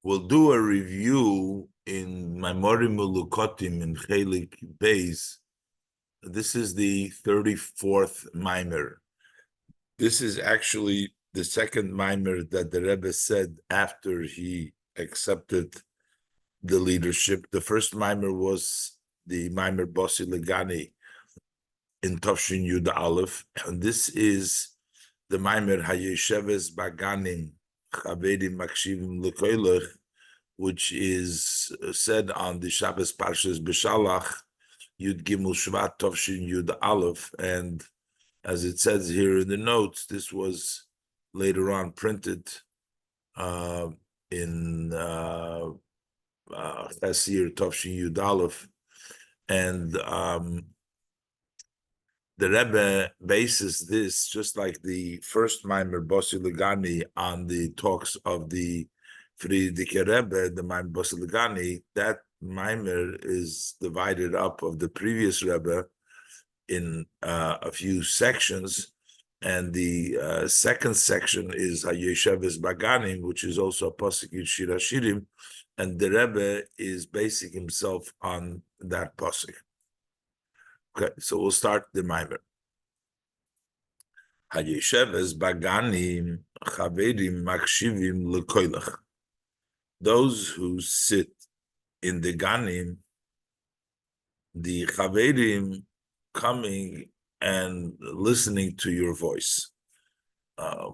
We'll do a review in mamorim melukotim in chelek base. This is the 34th mimer. This is actually the second mimer that the Rebbe said after he accepted the leadership. The first mimer was the mimer Bossi Legani in Tafshin Yud Aleph, and this is the mimer Hayosheves Baganim Chavedim Makshivim Lekoilech, which is said on the Shabbos Parshas Beshalach Yud Gimel Shvat Tafshin Yud Aleph, and as it says here in the notes, this was later on printed in Chasir Tafshin Yud Aleph, and the Rebbe bases this, just like the first Maimer Bossi Legani, on the talks of the Friedike Rebbe, the Maimer Bossi Legani. That Maimer is divided up of the previous Rebbe in a few sections, and the second section is Hayosheves Baganim, which is also a pasuk in Shir Hashirim, and the Rebbe is basing himself on that pasuk. Okay, so we'll start the Maimer. Hayosheves Baganim Chavedim Makshivim Lekoilach. Those who sit in the Ganim, the Chavedim coming and listening to your voice.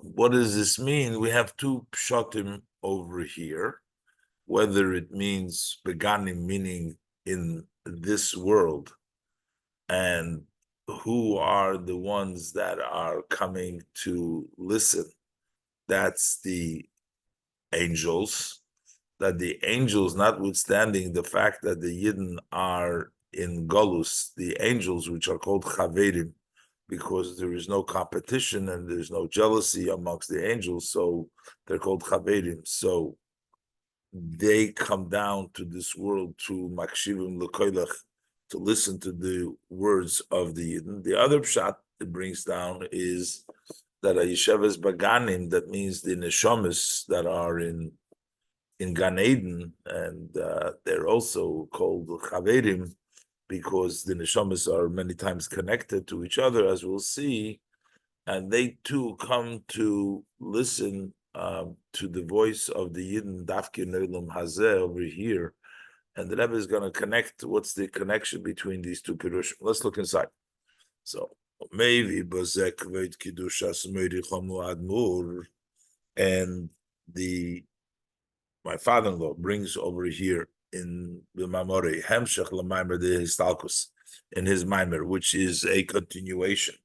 What does this mean? We have two pshatim over here, whether it means beganim, meaning in this world, and who are the ones that are coming to listen. That's the angels. That the angels, notwithstanding the fact that the Yidden are in Golus, the angels, which are called Chavedim, because there is no competition and there's no jealousy amongst the angels, so they're called Chavedim. So they come down to this world to Makshivim Lekoilach, to listen to the words of the Yidden. The other pshat it brings down is that Hayosheves Baganim, that means the neshamas that are in Gan Eden, and they're also called Chavedim, because the neshamas are many times connected to each other, as we'll see, and they too come to listen to the voice of the Yidden Dafke Neulam Hazeh over here, and the Rebbe is going to connect. What's the connection between these two pirushim? Let's look inside. So maybe Bazek Veit Kidushas Meiri Chomu Admur, and my father-in-law brings over here in the Mamori, Hemshech L'Maimer de Histalkus, in his Maimer, which is a continuation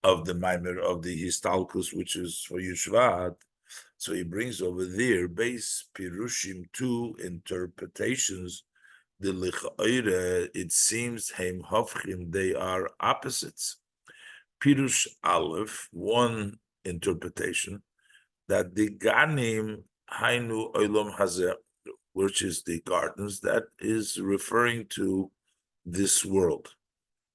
of the Maimer of the Histalkus, which is for Yushvat. So he brings over there base Pirushim, two interpretations. The Lich'oire, it seems, Heim Hofchim, they are opposites. Pirush Aleph, one interpretation, that the Ganim Hainu Olam Hazeh, which is the gardens, that is referring to this world.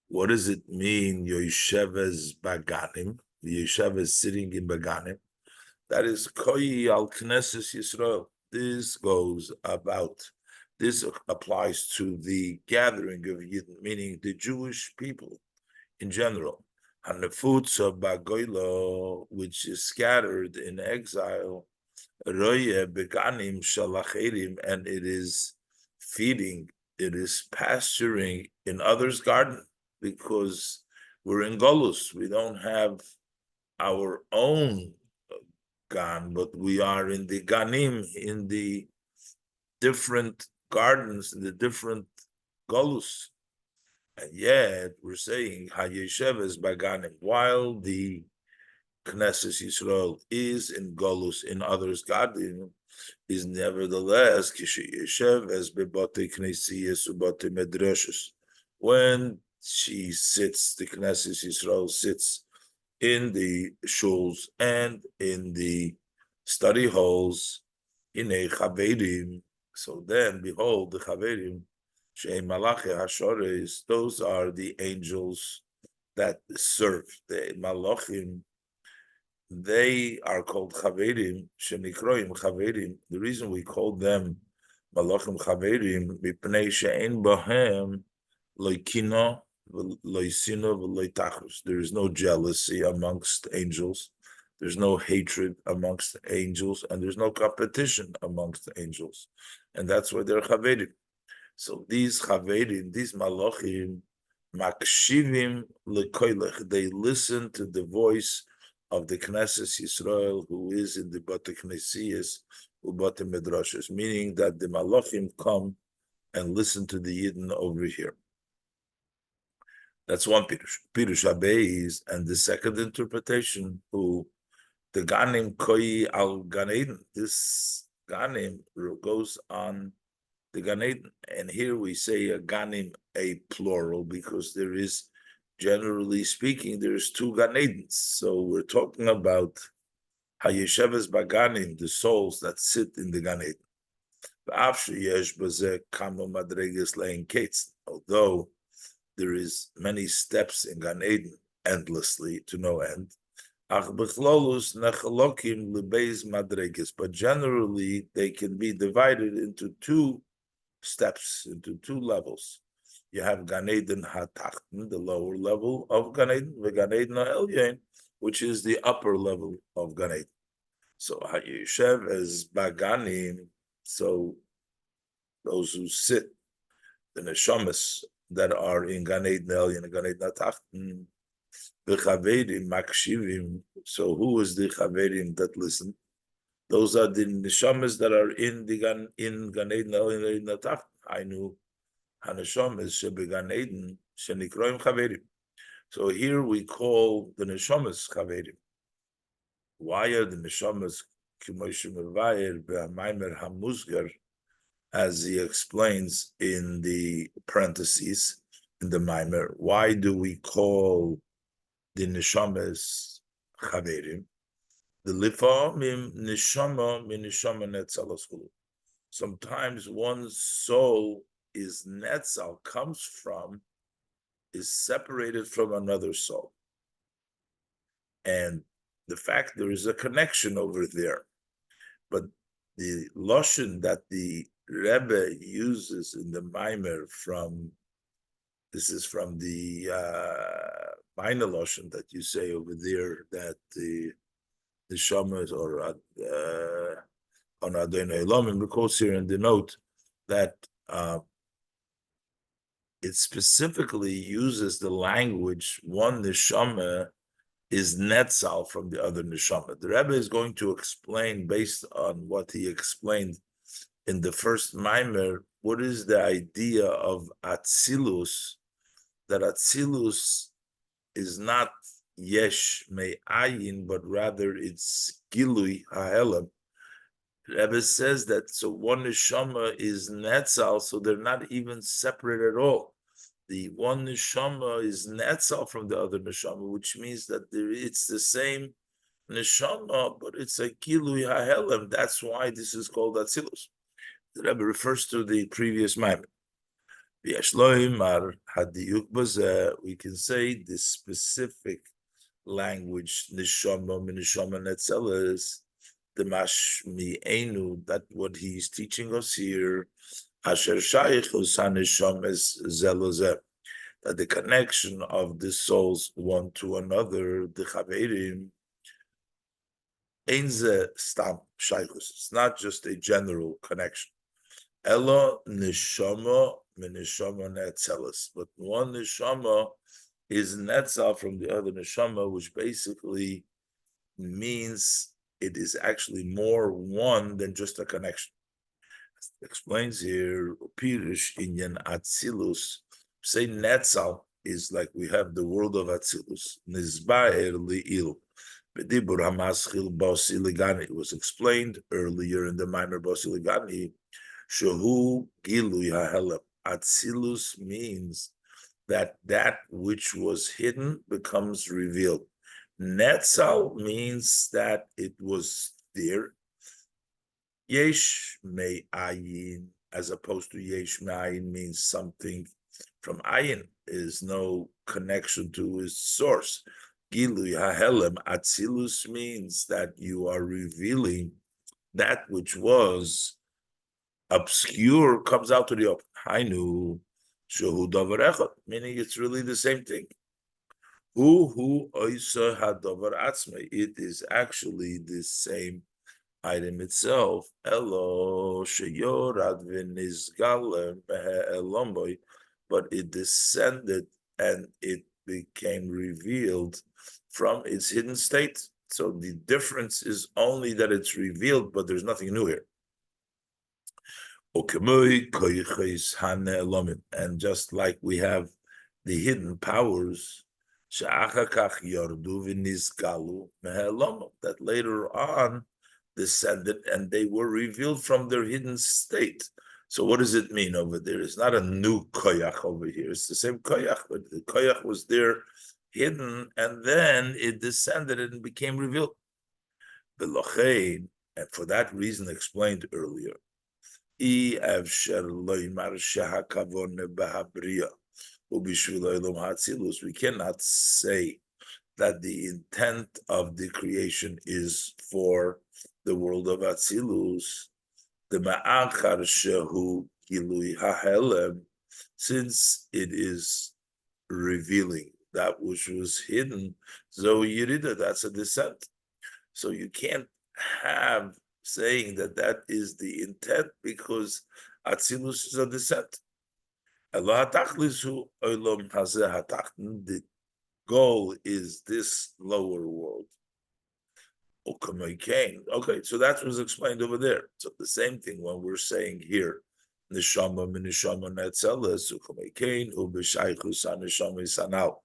What does it mean, Yosheves Baganim? The Yosheves sitting in Baganim. That is Koi al Knesses Yisrael. This applies to the gathering of Yidden, meaning the Jewish people in general. Hanefutza Bagoilo, which is scattered in exile, Roye Beganim Shalacherim, and it is feeding, it is pasturing in others' garden, because we're in Golus. We don't have our own gan, but we are in the Ganim, in the different gardens, in the different Golus. And yet we're saying Hayosheves Baganim, while the Knesset Yisrael is in Golus, in others' garden, is nevertheless Yosheves Bebote Knesiyas Ubote Medrashus. When she sits, the Knesset Yisrael sits in the shuls and in the study halls, in a Chavedim. So then, behold, the Chavedim, Shein Malachi Hashores, those are the angels that serve. The Malachim, they are called chaverim, shenikroim chaverim. The reason we call them malachim chaverim, mipnei she'en bahem loikino, loisino, loitachus. There is no jealousy amongst angels. There's no hatred amongst angels, and there's no competition amongst angels. And that's why they're chaverim. So these chaverim, these malachim, makshivim lekoilech, they listen to the voice of the Knesset Yisrael, who is in the Bate Knessiyas, Bate Midrashas, meaning that the malachim come and listen to the Yidden over here. That's one pirush. Pirush Abeis, and the second interpretation, who the Ganim Koi al Gan Eden. This Ganim goes on the Gan Eden, and here we say a Ganim, a plural, because there is, generally speaking, there's two Gan Edens. So we're talking about Hayesheves Baganim, the souls that sit in the Gan Eden. Although there is many steps in Gan Eden, endlessly, to no end. But generally, they can be divided into two steps, into two levels. You have Gan Eden HaTachten, the lower level of Gan Eden, Gan Eden HaElyon, which is the upper level of Gan Eden. So Hayeshev as Baganim, so those who sit, the neshamas that are in Gan Eden HaElyon and Gan Eden HaTachten, the chaverim makshivim. So who is the chaverim that listen? Those are the neshamas that are in the Gan Eden HaElyon HaTachten. I knew haneshamas shebegan Eden shenikroim chaverim. So here we call the neshamas chaverim. Why are the neshamas k'moshe mevayer be'amaimer hamuzgar, as he explains in the parentheses in the Maimer? Why do we call the neshamas chaverim? The lifamim neshama min neshama netzalos kulu. Sometimes one's soul is netzal, is separated from another soul. And the fact there is a connection over there. But the lashon that the Rebbe uses in the Maimer this is from the minor lashon that you say over there, that the shamas or on Adonai Elohim, because here in the note that it specifically uses the language one neshama is netzal from the other neshama. The Rebbe is going to explain, based on what he explained in the first Maimer, what is the idea of Atzilus, that Atzilus is not Yesh Me'ayin, but rather it's Gilui HaHelam. Rebbe says that, so one neshama is netzal, so they're not even separate at all. The one neshama is netzal from the other neshama, which means that it's the same neshama, but it's a Gilui HaHelam. That's why this is called Atzilus. The Rebbe refers to the previous Maimer. We can say the specific language, neshama min neshama netzeles, the mashmi'enu, that what he's teaching us here, asher shaychus haneshames zelozeh, that the connection of the souls one to another, the chaverim, einze stam shaychus. It's not just a general connection. Elo neshama min neshama netzeles, but one neshama is netzal from the other neshama, which basically means it is actually more one than just a connection. It explains here, Pirish inyan Atzilus, say netzal is like we have the world of Atzilus, nizbaer li'il, b'dibur hamaschil basi ligani. It was explained earlier in the Maimer basi ligani, shehu gilui hahelam. Atzilus means that which was hidden becomes revealed. Netzal means that it was there. Yesh me'ayin, as opposed to yesh me'ayin, means something from ayin is no connection to its source. Gilui hahelem atzilus means that you are revealing that which was obscure comes out to the open. Hainu shehu davar echad, meaning it's really the same thing. Hu oisa hadavar atzmei. It is actually the same item itself. Elo sheyorad v'nizgalem be'elomboy, but it descended and it became revealed from its hidden state. So the difference is only that it's revealed, but there's nothing new here. And just like we have the hidden powers, that later on descended and they were revealed from their hidden state. So what does it mean over there? It's not a new koyach over here. It's the same koyach, but the koyach was there hidden and then it descended and became revealed. And for that reason explained earlier, we cannot say that the intent of the creation is for the world of Atzilus, the ma'achar shehu gilui hahelem, since it is revealing that which was hidden, Zoe Yerida, that's a descent. So you can't have saying that that is the intent because Atzilus is a descent. The goal is this lower world. Okay, so that was explained over there. So the same thing when we're saying here, Neshama minishama netzeles u'kamekein u'b'shaychus haneshama sanal.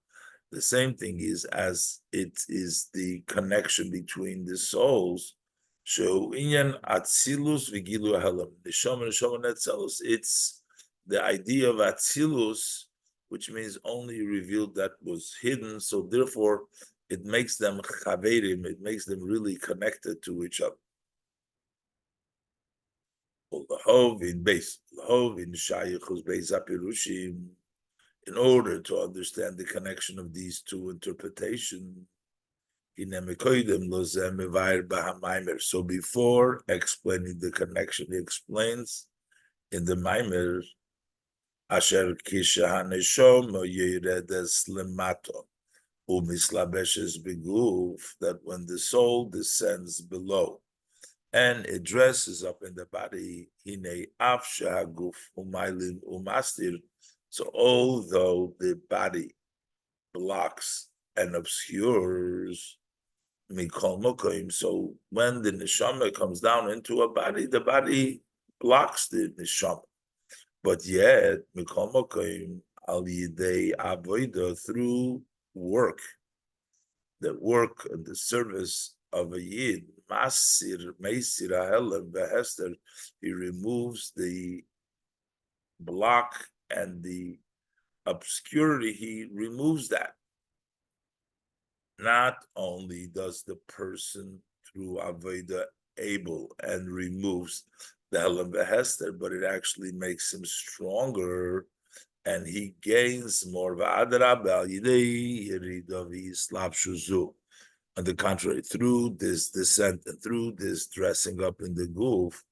The same thing is as it is the connection between the souls. So inyan atzilus v'gilu halam neshama netzeles. It's the idea of atzilus, which means only revealed that was hidden. So therefore, it makes them chaverim. It makes them really connected to each other. In order to understand the connection of these two interpretations, so before explaining the connection, he explains in the Maimer, Asher kisha haneshama yeredes lemato umislabeshes beguf, that when the soul descends below and it dresses up in the body, hine afsha haguf umailin umastir. So although the body blocks and obscures mikol mokoim, so when the neshama comes down into a body, the body blocks the neshama. But yet, mikol mokoim al yidei avoida, through work, the work and the service of a yid, masir meisir ahelem behester, he removes the block and the obscurity, he removes that. Not only does the person through Avodah able and removes the Helam Behester, but it actually makes him stronger and he gains more. On the contrary, through this descent and through this dressing up in the guf,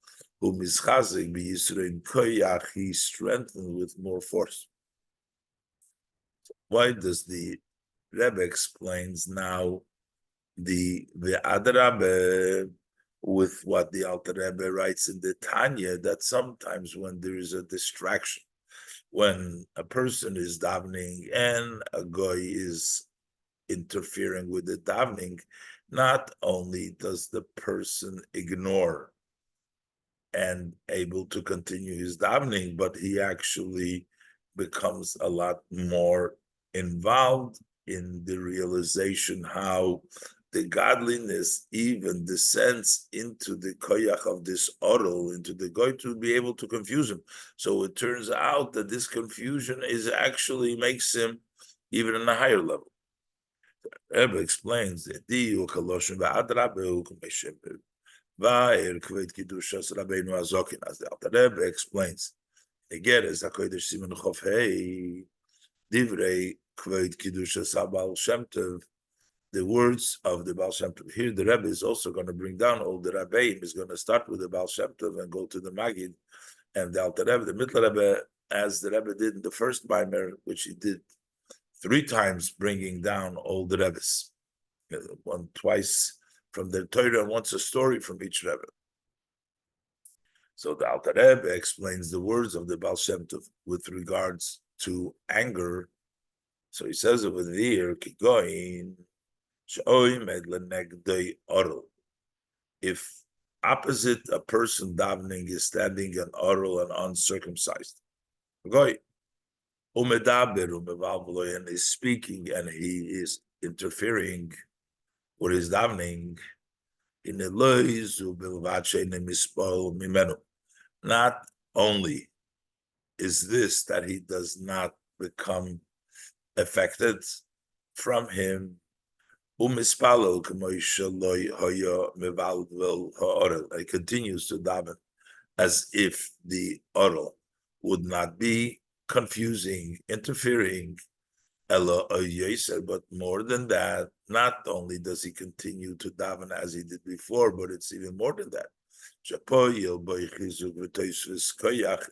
he's strengthened with more force. Why does the Rebbe explains now the Adrabe with what the Alter Rebbe writes in the Tanya, that sometimes when there is a distraction, when a person is davening and a guy is interfering with the davening, not only does the person ignore and able to continue his davening, but he actually becomes a lot more involved in the realization how the godliness even descends into the koyach of this oral, into the goy, to be able to confuse him. So it turns out that this confusion is actually makes him even in a higher level. Rebbe explains that the Rebbe explains again as HaKodesh Siman Chof Hey Divrei Kvod Kidushas Abal Shem Tov, the words of the Baal Shem Tov. Here the Rebbe is also going to bring down all the Rabbeim. Is going to start with the Baal Shem Tov and go to the Magid and the Alter Rebbe, the Middle Rebbe, as the Rebbe did in the first Maimer, which he did 3 times, bringing down all the Rebbes, twice from the Torah and once a story from each Rebbe. So the Alter Rebbe explains the words of the Baal Shem Tov with regards to anger. So he says over there, Kigoin, if opposite a person davening is standing an oral and uncircumcised, and is speaking and he is interfering with his davening, not only is this that he does not become affected from him, he continues to daven as if the oral would not be confusing, interfering, but more than that, not only does he continue to daven as he did before, but it's even more than that.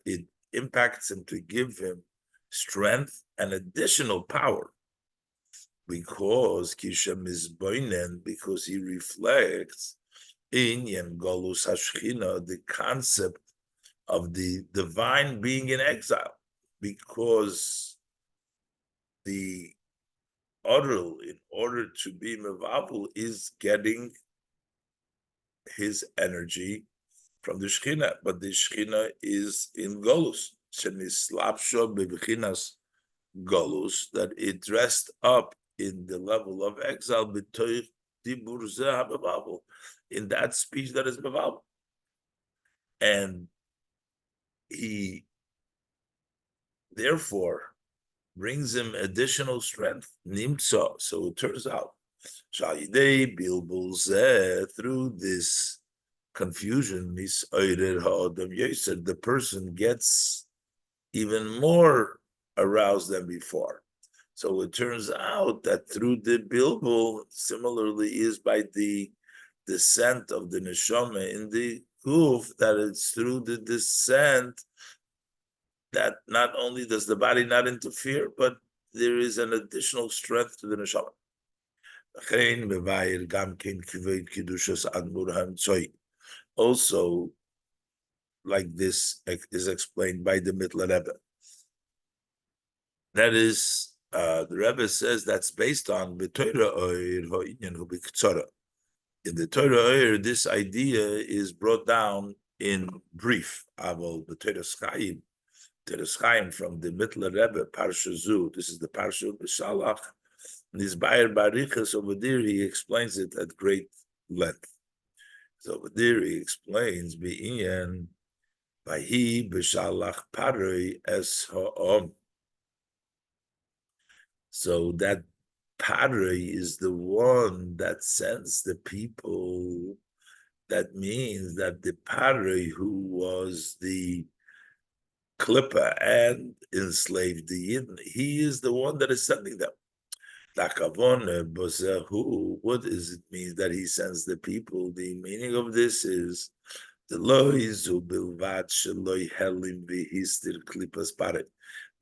It impacts him to give him strength and additional power, because he reflects Inyan Golus Hashchina, the concept of the divine being in exile, because the Orel, in order to be Mevavul, is getting his energy from the Shechina, but the Shechina is in Golus. Shenislapsho bebechinas Golus, that it dressed up in the level of exile, in that speech that is Mevavul. And he therefore brings him additional strength, nimtza. So it turns out, through this confusion, the person gets even more aroused than before. So it turns out that through the bilbul, similarly is by the descent of the neshama in the guf, that it's through the descent that not only does the body not interfere, but there is an additional strength to the neshama. Also, like this is explained by the Mittler Rebbe. That is, the Rebbe says that's based on the Torah in the Torah, this idea is brought down in brief. The Torah Chaim from the Mittler Rebbe, Parsha Zu. This is the Parsha of Beshalach. And this Bayer Barichas over there, he explains it at great length. So over there, he explains, Be'inyan, Vahi Beshalach Paroi Es Ha'om. So that Paroi is the one that sends the people. That means that the Paroi, who was the clipper and enslaved the Yidden, he is the one that is sending them. What does it mean that he sends the people? The meaning of this is the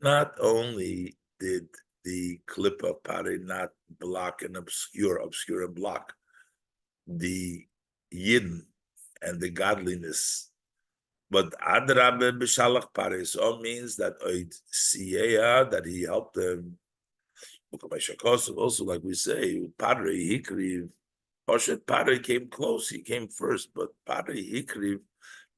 not only did the klippa pare not block and obscure and block the Yidden and the godliness, but adrabe b'shalach pare, so means that that he helped them. Also, like we say, Padre Hikriv, Oshet Padre came close, he came first, but Padre Hikriv,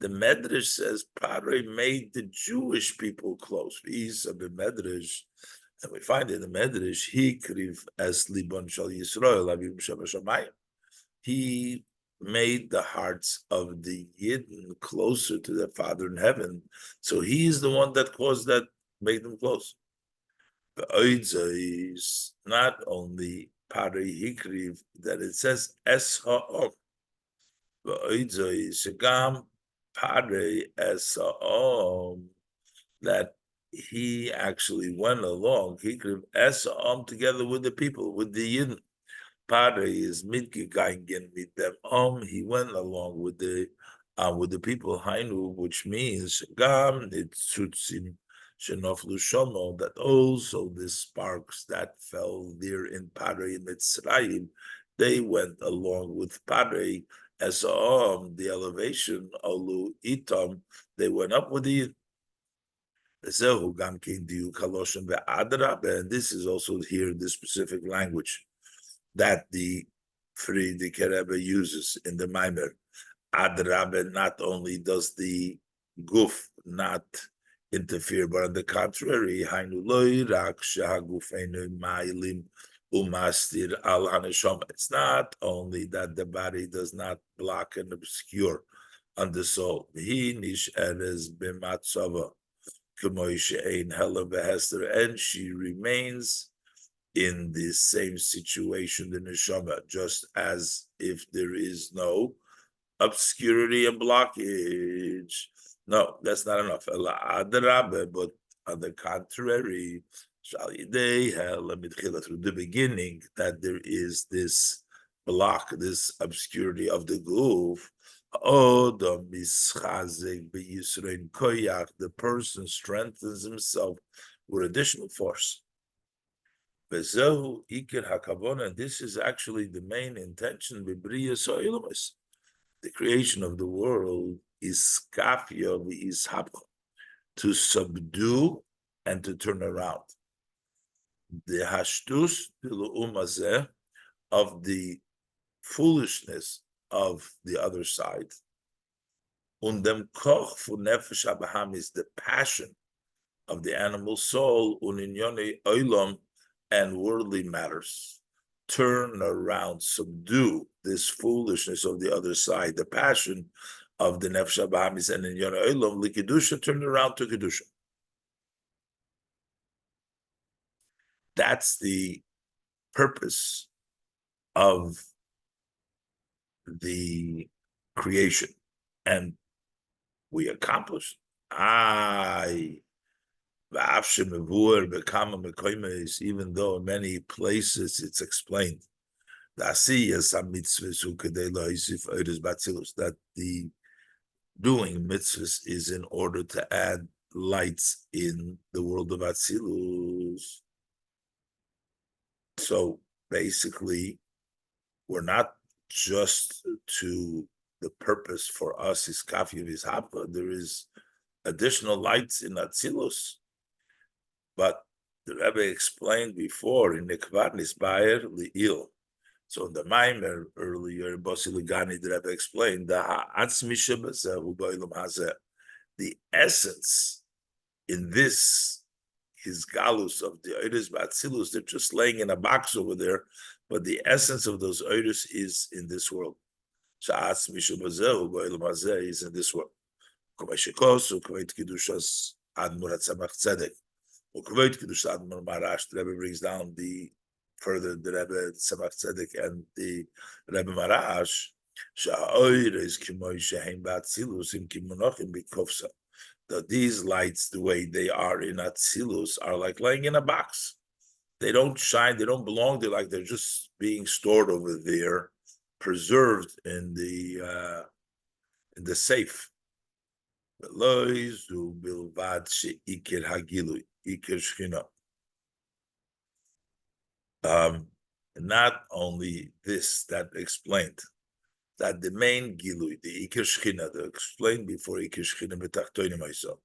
the Medrash says Padre made the Jewish people close. He's a Medrash, and we find in the Medrash, Hikriv as Libon Shal Yisrael, Avim Shabashamayim. He made the hearts of the Yidden closer to their Father in heaven. So he is the one that caused that, made them close. The Oidza is not only Pari Hikriv, that it says Es Ha'om. The Oidza is Shagam Pari Es Ha'om, that he actually went along, Hikriv Es Ha'om, together with the people, with the Yidden. Padre is mitgegangen mit them. He went along with the people, Hainu, which means Gam nitzutzim shenoflu shomo, that also the sparks that fell there in Padre in Mitzrayim, they went along with Padre as the elevation, Olu Itam, they went up with the and this is also here in this specific language that the Friedrich Rebbe uses in the Maimer. Adrabe, not only does the guf not interfere, but on the contrary, it's not only that the body does not block and obscure on the soul. And she remains in the same situation, the neshama, just as if there is no obscurity and blockage. No, that's not enough. But on the contrary, through the beginning, that there is this block, this obscurity of the goof. The person strengthens himself with additional force. And this is actually the main intention. The creation of the world is to subdue and to turn around. The hashtus of the foolishness of the other side. Und dem koch von nefesh habaham is the passion of the animal soul, uninyone oilam, and worldly matters. Turn around, subdue this foolishness of the other side, the passion of the nefesh habaham is and uninyone oilam, likidusha, turn around to kedusha. That's the purpose of the creation, and we accomplished. Even though in many places it's explained that the doing mitzvahs is in order to add lights in the world of Atzilus. So basically, we're not just to the purpose for us is kafi v'ishapa. There is additional lights in Atzilus, but the Rebbe explained before in Nekvar Nisbayer Li'il. So in the Maimer earlier, Bosi Ligani, the Rebbe explained the essence in this is galus of the oiris b'atzilus. They're just laying in a box over there, but the essence of those oiris is in this world. Sha'atz mishu bazehu b'olam hazeh is in this world. K'vayshikosu k'vayt kedushas admur hatzamach tzedek u'k'vayt kedushas admur marash. The Rebbe brings down the Rebbe tzamach tzedek and the Rebbe marash. Sha'oiris k'moy shehem b'atzilus im k'monochim b'kofsa. That these lights, the way they are in Atzilus, are like laying in a box. They don't shine, they don't belong there, like they're just being stored over there, preserved in the safe. Not only this that explained that the main gilui, the Iker Shechina, the explained before Iker Shechina betachtonim myself,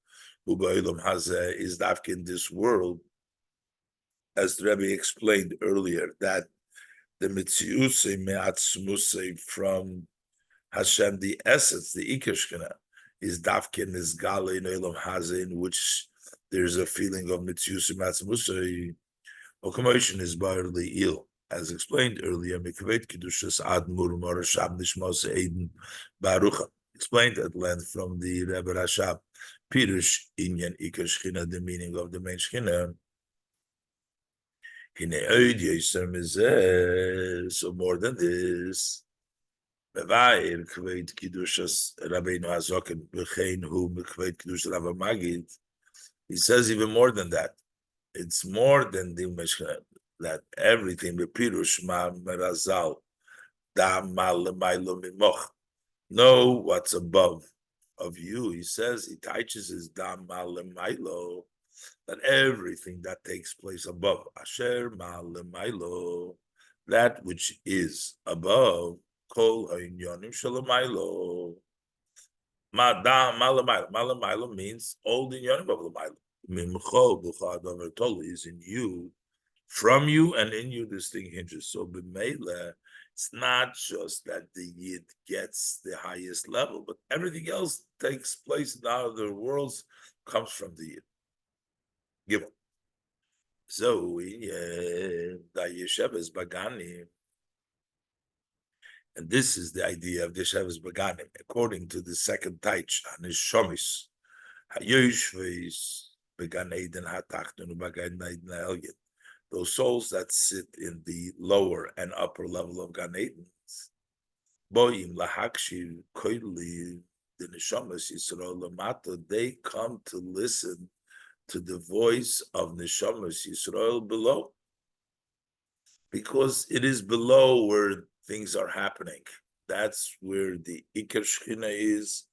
u'ba'olam hazeh is dafke in this world, as the Rebbe explained earlier, that the mitziusei me'atzmusei from Hashem, the essence, the Iker Shechina, is dafke nizgale in olam hazeh, in which there's a feeling of mitziusei me'atzmusei, or commotion is barely ill. As explained earlier, explained at length from the Rebbe Rashab, Pirush Inyan Iker Shechina, the meaning of the main Shechina. So more than this, he says even more than that. It's more than the Meshchina. that everything, bepirush ma merazal, da ma lemailo mimoch, know what's above of you. He says, he teaches his da ma lemailo, that everything that takes place above, asher ma lemailo, that which is above, kol ha'inyonim shalemailo. Malamailo means all the inyanim of Lamailo. Mimcho b'chadav totally is in you, from you, and in you this thing hinges. So b'meila, it's not just that the yid gets the highest level, but everything else takes place in the other worlds comes from the yid. Give up. So the Yesheva's Baganim, and this is the idea of the Yesheva's Baganim, according to the second Taich, Anishomis, Hayoshet, Began Eden Hatachton, Began Eden Elyon. Those souls that sit in the lower and upper level of Gan Eden, Boim Lahakshiv Koili, the Neshamas Yisrael Lamata, they come to listen to the voice of Neshamas Yisrael below, because it is below where things are happening. That's where the Iker Shechina is.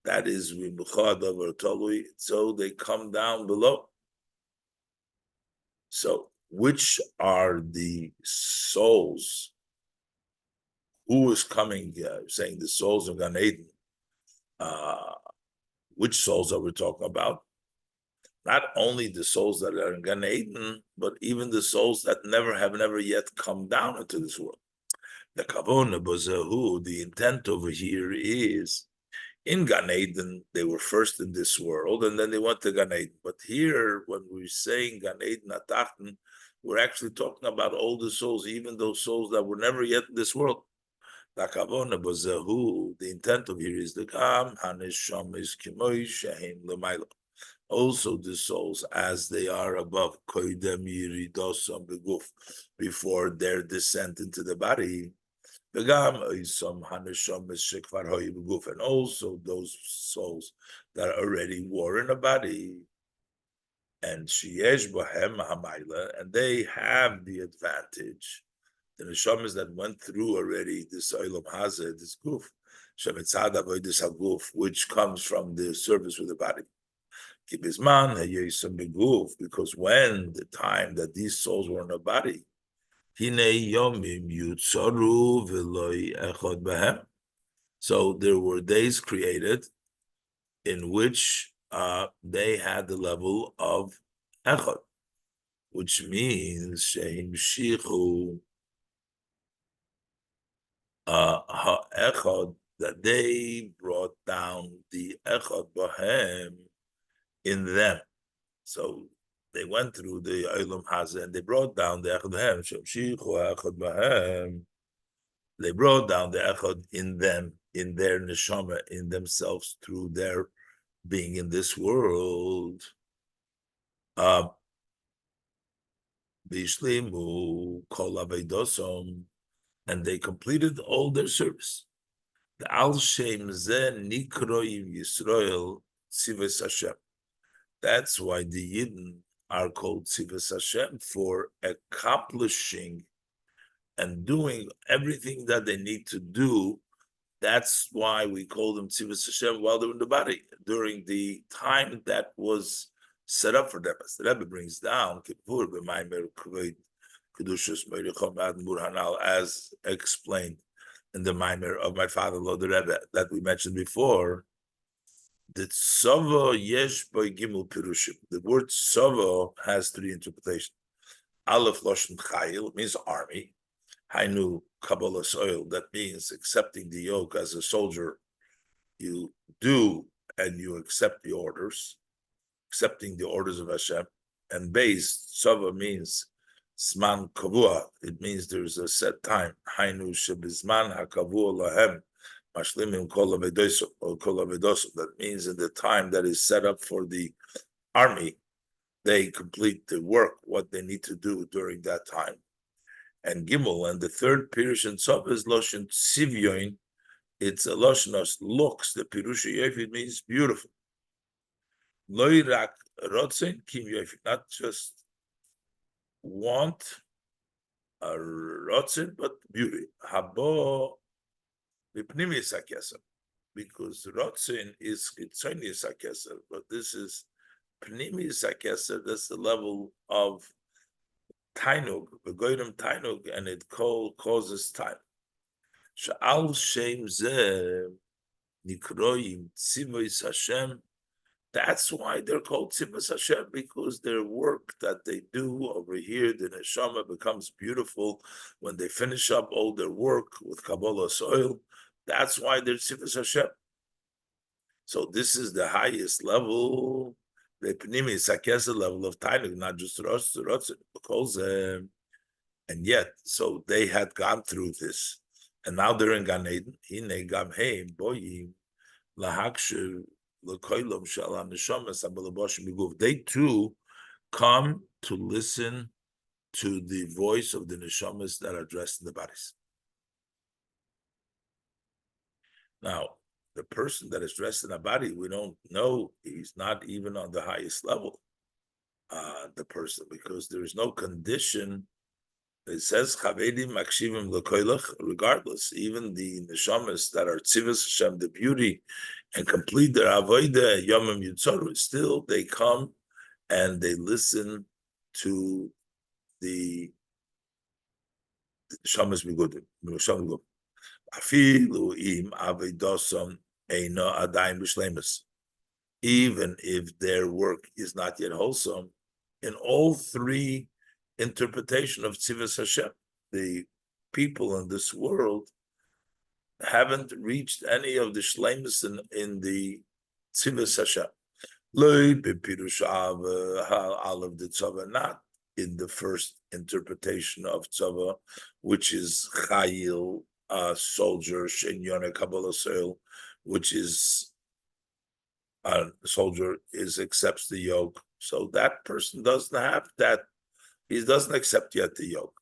That is Vimuchadav or Tolui. So they come down below. So, which are the souls? Who is coming? Saying the souls of Gan Eden. Which souls are we talking about? Not only the souls that are in Gan Eden, but even the souls that have never yet come down into this world. The kavona bazahu, the intent over here is, in Gan Eden, they were first in this world, and then they went to Gan Eden. But here, when we're saying Gan Eden Atachten, we're actually talking about all the souls, even those souls that were never yet in this world. The kavona bazahu, the intent over here is the kam hanesham is kimoy shehem lemailo. Also the souls as they are above, before their descent into the body. And also those souls that already were in a body. And and they have the advantage. The neshamas that went through already this olam hazeh, this guf, which comes from the service with the body. Because when the time that these souls were in a body, so there were days created in which they had the level of echad, which means shehimshichu echad, that they brought down the echad bahem in them. So they went through the Olam Hazeh and they brought down the Echad Bahem. They brought down the Echad in them, in their neshama, in themselves, through their being in this world. Bishlimu kol avedosom, and they completed all their service. The Al Shem Zeh Nikroim Yisrael Tzivos Hashem. That's why the Yidden are called Tzivos Hashem, for accomplishing and doing everything that they need to do. That's why we call them Tzivos Hashem while they're in the body, during the time that was set up for them. As the Rebbe brings down, as explained in the Maimer of my father-in-law, the Rebbe, that we mentioned before. The tsava yesh by gimel pirushim. The word tsava has three interpretations. Aleph loshen chayil means army. Hainu kabbalah soil, that means accepting the yoke as a soldier. You do and you accept the orders, accepting the orders of Hashem. And base tsava means sman kavua. It means there's a set time. Hainu shebizman hakavua lahem. That means in the time that is set up for the army, they complete the work, what they need to do during that time. And Gimel, and the third Pirush and Tzav is Loshen Tzivyoin. It's a Loshen of looks. The Pirush Yefid means beautiful. Loirak Rotsen Kim Yefid, not just want, rotzin, but beauty. Habo mipnimis hakeser, because rotzin is chitzonius hakeser, but this is pnimis hakeser. That's the level of tainug, begonim tainug, and it causes time. Sha'al shem zeh nikroim tzivos Hashem. That's why they're called tzivos Hashem, because their work that they do over here, the neshama becomes beautiful when they finish up all their work with Kabbalah soil. That's why they're tzivos Hashem. So this is the highest level, the pnimis hakesa level of tainug, not just rotzin, because and yet, so they had gone through this, and now they're in Gan Eden. Hine gam heim boyim lahakshu lekoilom shalam neshamas abalaboshim b'guf. They too come to listen to the voice of the neshamas that are dressed in the bodies. Now, the person that is dressed in a body, we don't know, he's not even on the highest level, the person, because there is no condition. It says chavedim makshivim lekoilach. Regardless, even the neshamas that are tzivos Hashem, the beauty, and complete their avodah yomim yitzoru, still they come and they listen to the neshamas migudim. Afilu im avedosam eino adayim b'shleimus. Even if their work is not yet wholesome, in all three interpretation of tzivos Hashem, the people in this world haven't reached any of the shleimus in the tzivos Hashem. Loi bepirush of the tzava, not in the first interpretation of tzava, which is chayil, soldier, shenyone kabbalah soil, which is a soldier accepts the yoke. So that person doesn't have that. He doesn't accept yet the yoke.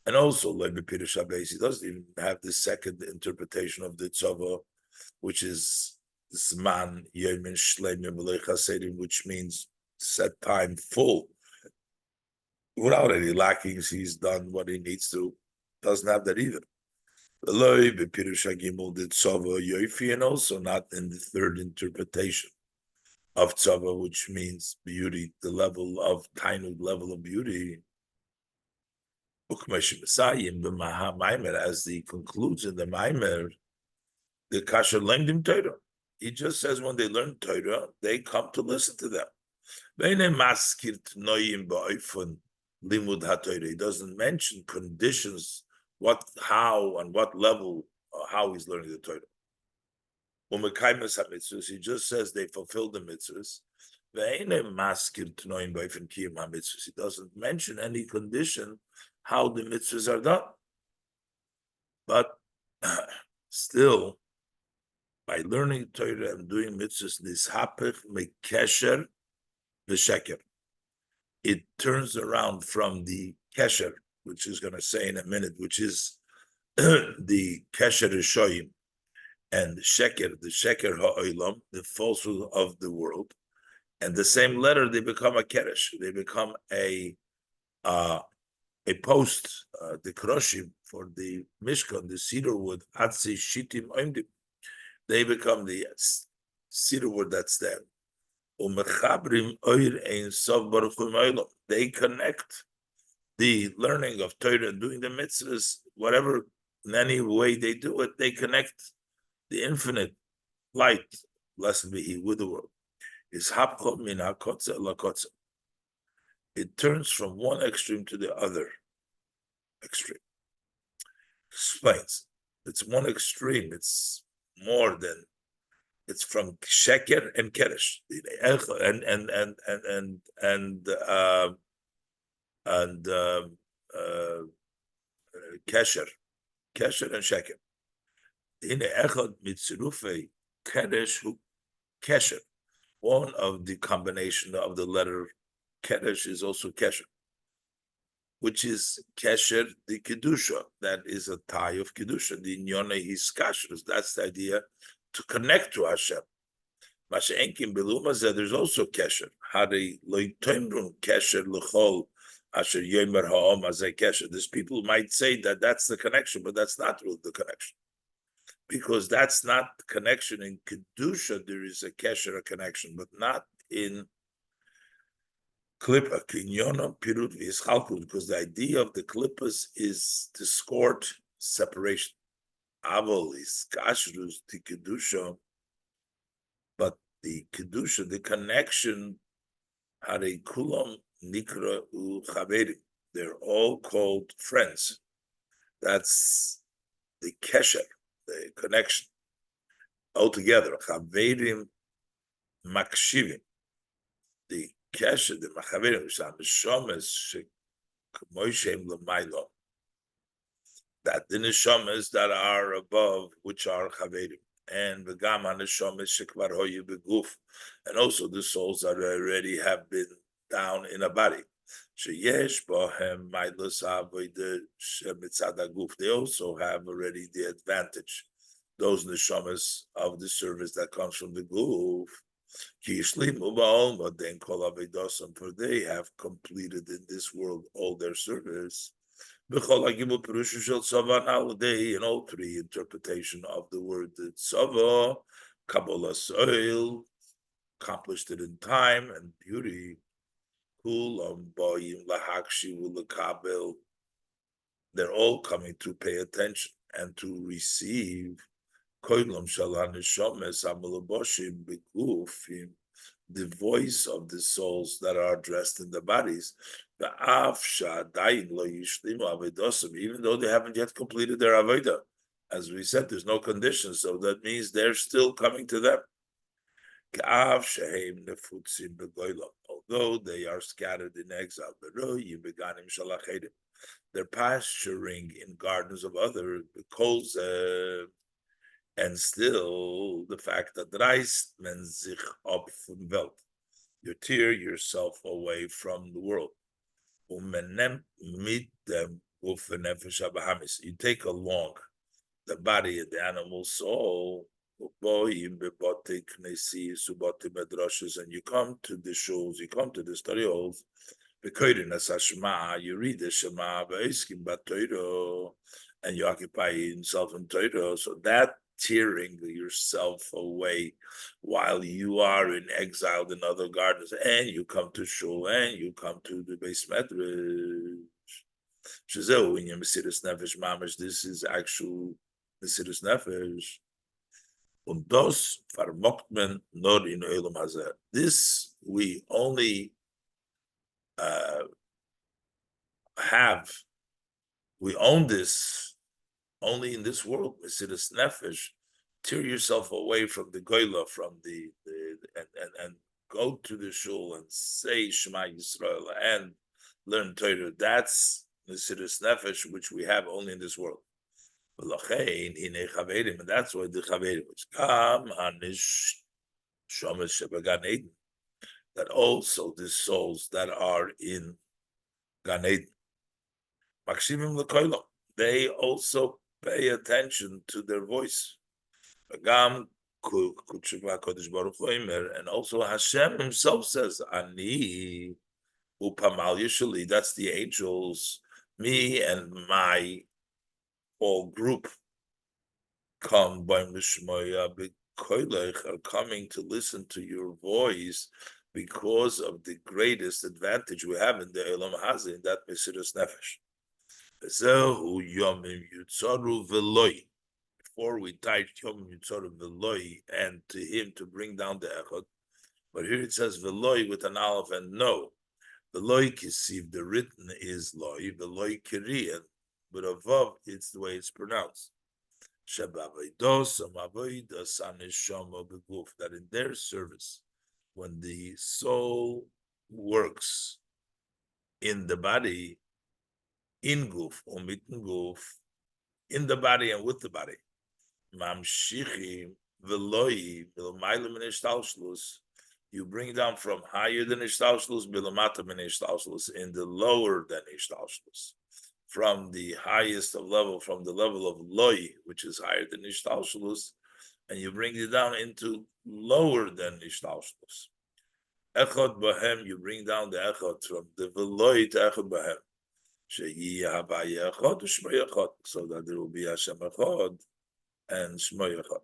And also, he doesn't even have the second interpretation of the tzava, which is Zman Yemin Shleimim Chasedim, which means set time full. Without any lackings, he's done what he needs to. Doesn't have that either. And also not in the third interpretation of tzava, which means beauty, the level of tainug, level of beauty. As he concludes in the Maimer, the kasher lendim Torah. He just says when they learn Torah, they come to listen to them. He doesn't mention conditions, how, and what level, how he's learning the Torah. He just says they fulfill the mitzvahs. He doesn't mention any condition how the mitzvahs are done. But still, by learning Torah and doing mitzvahs, this hapech mekesher v'sheker, it turns around from the kesher, which is going to say in a minute, which is the kesher rishoyim, and sheker, the sheker ha'olam, the falsehood of the world, and the same letter they become a keresh. They become a post, the kroshim for the mishkan, the cedar wood. Atzi shitim oimdim. They become the cedar wood that's there. Umechabrim oir ein sov baruch hu. They connect the learning of Torah and doing the mitzvahs, whatever, in any way they do it, they connect the infinite light, blessed be He, with the world. Is hapchot min hakotze lakotze. It turns from one extreme to the other extreme. Explains. It's one extreme. It's more than. It's from sheker and keresh, and kesher and sheker. In echad mitzrufei keresh hu kesher. One of the combination of the letter keresh is also kesher, which is kesher the kedusha. That is a tie of kedusha. The inyone his kashrus. That's the idea, to connect to Hashem. Masha'enkim beluma zeh. There's also kesher. Hari loitomrun kesher lechol Asher Yomer Ha'om Azeh Kesher. These people might say that that's the connection, but that's not really the connection. Because that's not the connection. In Kedusha, there is a Kesher, a connection, but not in Klippa, Kinyono, Pirut, V'Yischalkut, because the idea of the Klippas is discord, separation. Avol is Kashrus, the Kedusha, but the Kedusha, the connection, Hare Kulam Nikra U Chaverim. They're all called friends. That's the Kesher, the connection. Altogether, Chaverim Makshivim. The Kesher, the Machaverim, which are the Shomes, Moishem Lamailo. That the Neshamas that are above, which are Chaverim. And Begam HaNeshamas Shekvar Hoyu Beguf. And also the souls that already have been down in a body. Sheyesh Bohem Maidlos Avodah Shemitzad HaGuf. They also have already the advantage. Those Neshamas of the service that comes from the Guf. But then Kol Avedosam, for they have completed in this world all their service. In all three interpretation of the word Tzava, Kabbalah soil, accomplished it in time and beauty. They're all coming to pay attention and to receive the voice of the souls that are dressed in the bodies, even though they haven't yet completed their avodah. As we said, there's no condition, so that means they're still coming to them. Although they are scattered in exile, they're pasturing in gardens of others, because and still the fact that reist men sich ab vom Welt, you tear yourself away from the world. You take along the body and the animal soul, and you come to the shuls, you come to the study halls, you read the Shema, and you occupy yourself in Torah. So that tearing yourself away while you are in exile in other gardens, and you come to shul, and you come to the Beis Medrash. This is actual Mesiras Nefesh. Und das vermogt man nur in Olam Hazeh. This we only we own this only in this world. Mesiras Nefesh, tear yourself away from the goyla, from the and go to the shul and say Shema Yisrael and learn Torah. That's Mesiras Nefesh, which we have only in this world. And that's why the Chaverim which come that also the souls that are in Gan Eden, they also pay attention to their voice. And also Hashem himself says, Ani upamal yishali, that's the angels, me and my whole group come by Mishmoya are coming to listen to your voice because of the greatest advantage we have in the Elam Hazeh, in that Mesiras Nefesh. Before we typed Yom Yitzoru Veloi, and to him to bring down the Echad, but here it says Veloi with an aleph and no. Veloi Kisiv, the written is Loi, Veloi Kiriyan, but above it's the way it's pronounced. That in their service, when the soul works in the body, in guf or mitten guf, in the body and with the body, you bring down from higher than ishtalshlus, in the lower than ishtalshlus, from the highest of level, from the level of loy, which is higher than ishtalshlus, and you bring it down into lower than ishtalshlus. Echad Bahem, you bring down the Echad from the Veloy to Echad Bahem. Sheyi Havaya Echad, Shmo Echad, so that there will be Hashem Echad and Shmo Echad.